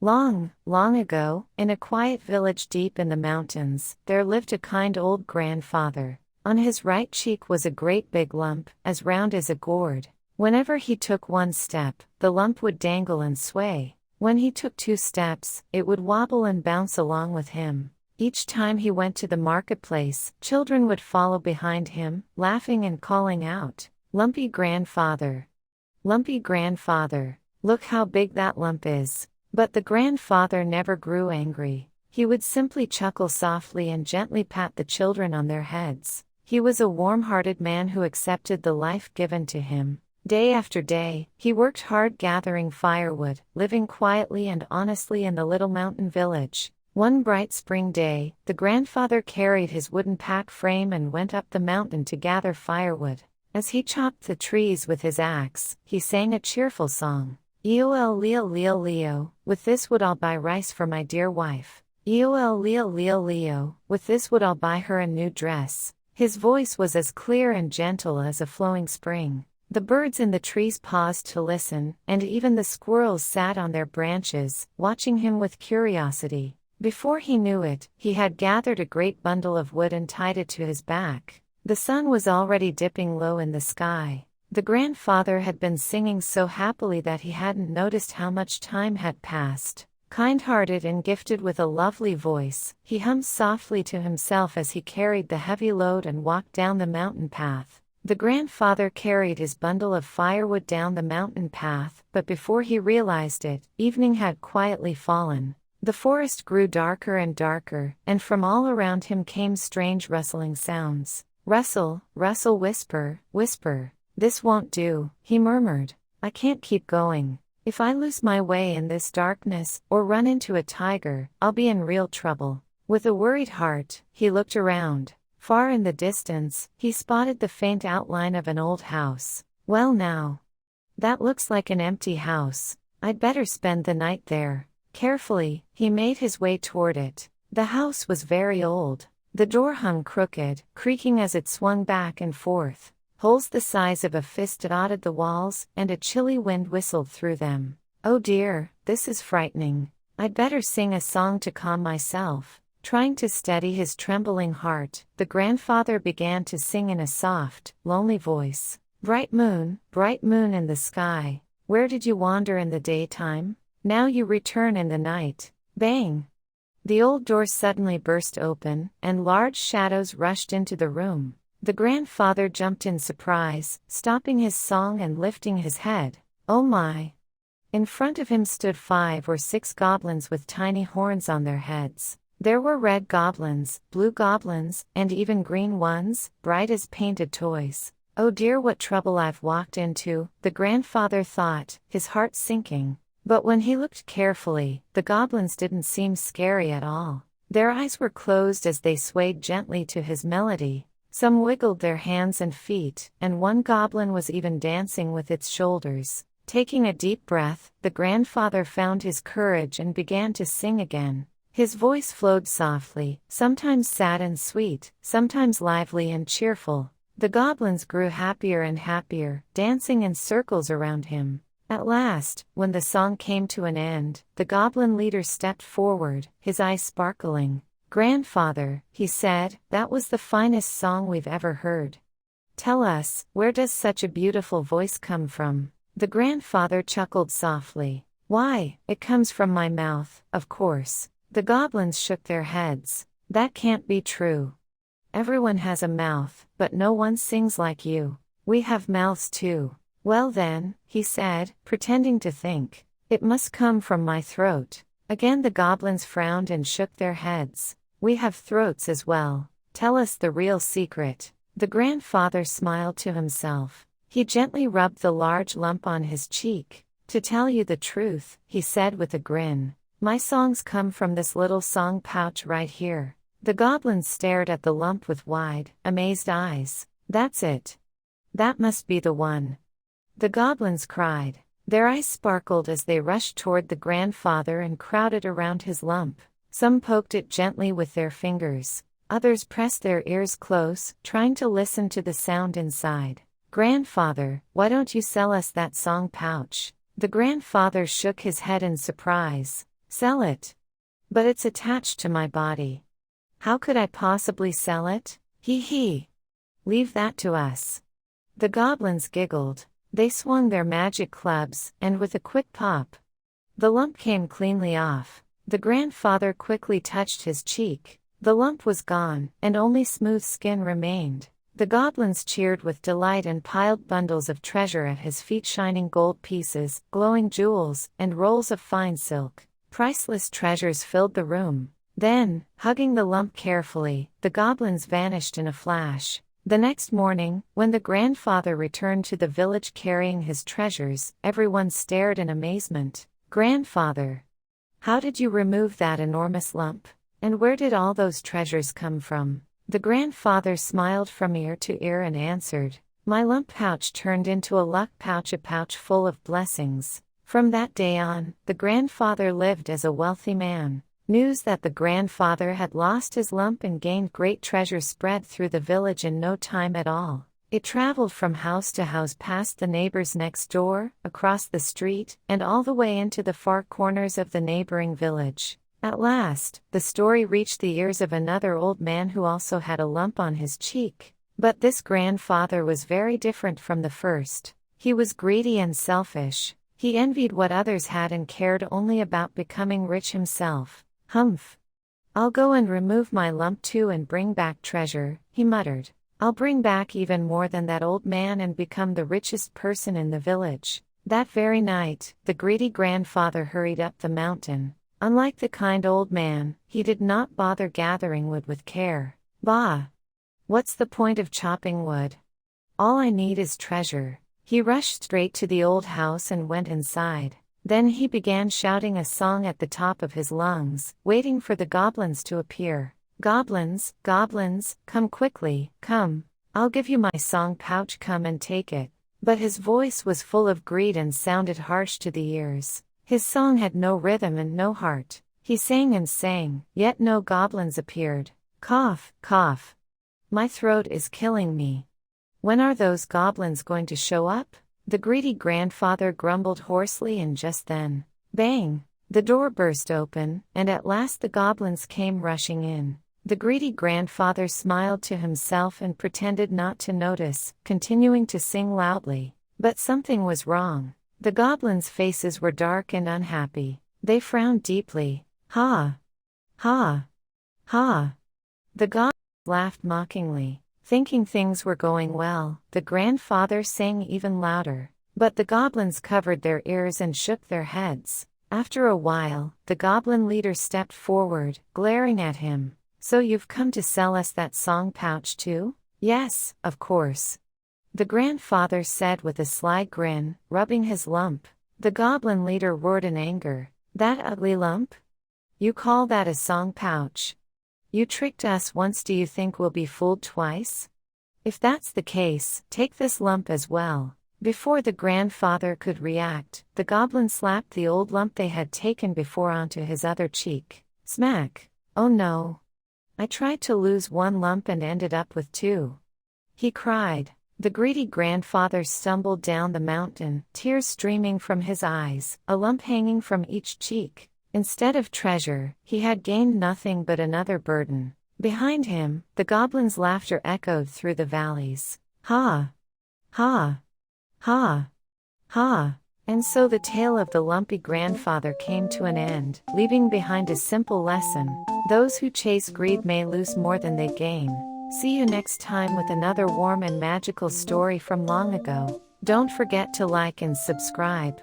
Long, long ago, in a quiet village deep in the mountains, there lived a kind old grandfather. On his right cheek was a great big lump, as round as a gourd. Whenever he took one step, the lump would dangle and sway. When he took 2 steps, it would wobble and bounce along with him. Each time he went to the marketplace, children would follow behind him, laughing and calling out, "Lumpy grandfather! Lumpy grandfather! Look how big that lump is!" But the grandfather never grew angry. He would simply chuckle softly and gently pat the children on their heads. He was a warm-hearted man who accepted the life given to him. Day after day, he worked hard gathering firewood, living quietly and honestly in the little mountain village. One bright spring day, the grandfather carried his wooden pack frame and went up the mountain to gather firewood. As he chopped the trees with his axe, he sang a cheerful song. "Eol leo leo leo, with this wood I'll buy rice for my dear wife. Eol leo leo leo, with this wood I'll buy her a new dress." His voice was as clear and gentle as a flowing spring. The birds in the trees paused to listen, and even the squirrels sat on their branches, watching him with curiosity. Before he knew it, he had gathered a great bundle of wood and tied it to his back. The sun was already dipping low in the sky. The grandfather had been singing so happily that he hadn't noticed how much time had passed. Kind-hearted and gifted with a lovely voice, he hummed softly to himself as he carried the heavy load and walked down the mountain path. The grandfather carried his bundle of firewood down the mountain path, but before he realized it, evening had quietly fallen. The forest grew darker and darker, and from all around him came strange rustling sounds. "Rustle, rustle, whisper, whisper. This won't do," he murmured. "I can't keep going. If I lose my way in this darkness, or run into a tiger, I'll be in real trouble." With a worried heart, he looked around. Far in the distance, he spotted the faint outline of an old house. "Well now, that looks like an empty house. I'd better spend the night there." Carefully, he made his way toward it. The house was very old. The door hung crooked, creaking as it swung back and forth. Holes the size of a fist dotted the walls, and a chilly wind whistled through them. "Oh dear, this is frightening. I'd better sing a song to calm myself." Trying to steady his trembling heart, the grandfather began to sing in a soft, lonely voice. bright moon in the sky, where did you wander in the daytime? Now you return in the night." Bang! The old door suddenly burst open, and large shadows rushed into the room. The grandfather jumped in surprise, stopping his song and lifting his head. Oh my! In front of him stood 5 or 6 goblins with tiny horns on their heads. There were red goblins, blue goblins, and even green ones, bright as painted toys. "Oh dear, what trouble I've walked into," the grandfather thought, his heart sinking. But when he looked carefully, the goblins didn't seem scary at all. Their eyes were closed as they swayed gently to his melody. Some wiggled their hands and feet, and one goblin was even dancing with its shoulders. Taking a deep breath, the grandfather found his courage and began to sing again. His voice flowed softly, sometimes sad and sweet, sometimes lively and cheerful. The goblins grew happier and happier, dancing in circles around him. At last, when the song came to an end, the goblin leader stepped forward, his eyes sparkling. "Grandfather," he said, "that was the finest song we've ever heard. Tell us, where does such a beautiful voice come from?" The grandfather chuckled softly. "Why, it comes from my mouth, of course." The goblins shook their heads. "That can't be true. Everyone has a mouth, but no one sings like you." "We have mouths too." "Well then," he said, pretending to think, "it must come from my throat." Again the goblins frowned and shook their heads. "We have throats as well. Tell us the real secret." The grandfather smiled to himself. He gently rubbed the large lump on his cheek. "To tell you the truth," he said with a grin, "my songs come from this little song pouch right here." The goblins stared at the lump with wide, amazed eyes. "That's it. That must be the one," the goblins cried. Their eyes sparkled as they rushed toward the grandfather and crowded around his lump. Some poked it gently with their fingers. Others pressed their ears close, trying to listen to the sound inside. "Grandfather, why don't you sell us that song pouch?" The grandfather shook his head in surprise. Sell it. But it's attached to my body. How could I possibly sell it? Hee hee. Leave that to us. The goblins giggled. They swung their magic clubs, and with a quick pop, the lump came cleanly off. The grandfather quickly touched his cheek. The lump was gone, and only smooth skin remained. The goblins cheered with delight and piled bundles of treasure at his feet, shining gold pieces, glowing jewels, and rolls of fine silk. Priceless treasures filled the room. Then, hugging the lump carefully, the goblins vanished in a flash. The next morning, when the grandfather returned to the village carrying his treasures, everyone stared in amazement. "Grandfather, how did you remove that enormous lump? And where did all those treasures come from?" The grandfather smiled from ear to ear and answered, "My lump pouch turned into a luck pouch, a pouch full of blessings." From that day on, the grandfather lived as a wealthy man. News that the grandfather had lost his lump and gained great treasure spread through the village in no time at all. It traveled from house to house, past the neighbors next door, across the street, and all the way into the far corners of the neighboring village. At last, the story reached the ears of another old man who also had a lump on his cheek. But this grandfather was very different from the first. He was greedy and selfish. He envied what others had and cared only about becoming rich himself. "Humph! I'll go and remove my lump too and bring back treasure," he muttered. "I'll bring back even more than that old man and become the richest person in the village." That very night, the greedy grandfather hurried up the mountain. Unlike the kind old man, he did not bother gathering wood with care. "Bah! What's the point of chopping wood? All I need is treasure." He rushed straight to the old house and went inside. Then he began shouting a song at the top of his lungs, waiting for the goblins to appear. "Goblins, goblins, come quickly, come. I'll give you my song pouch, come and take it." But his voice was full of greed and sounded harsh to the ears. His song had no rhythm and no heart. He sang and sang, yet no goblins appeared. "Cough, cough. My throat is killing me. When are those goblins going to show up?" The greedy grandfather grumbled hoarsely, and just then, bang! The door burst open, and at last the goblins came rushing in. The greedy grandfather smiled to himself and pretended not to notice, continuing to sing loudly. But something was wrong. The goblins' faces were dark and unhappy. They frowned deeply. "Ha! Ha! Ha!" The goblins laughed mockingly. Thinking things were going well, the grandfather sang even louder. But the goblins covered their ears and shook their heads. After a while, the goblin leader stepped forward, glaring at him. "So you've come to sell us that song pouch too?" "Yes, of course," the grandfather said with a sly grin, rubbing his lump. The goblin leader roared in anger. "That ugly lump? You call that a song pouch? You tricked us once, do you think we'll be fooled twice? If that's the case, take this lump as well." Before the grandfather could react, the goblin slapped the old lump they had taken before onto his other cheek. Smack! "Oh no! I tried to lose one lump and ended up with two," he cried. The greedy grandfather stumbled down the mountain, tears streaming from his eyes, a lump hanging from each cheek. Instead of treasure, he had gained nothing but another burden. Behind him, the goblins' laughter echoed through the valleys. "Ha! Ha! Ha! Ha!" And so the tale of the lumpy grandfather came to an end, leaving behind a simple lesson. Those who chase greed may lose more than they gain. See you next time with another warm and magical story from long ago. Don't forget to like and subscribe.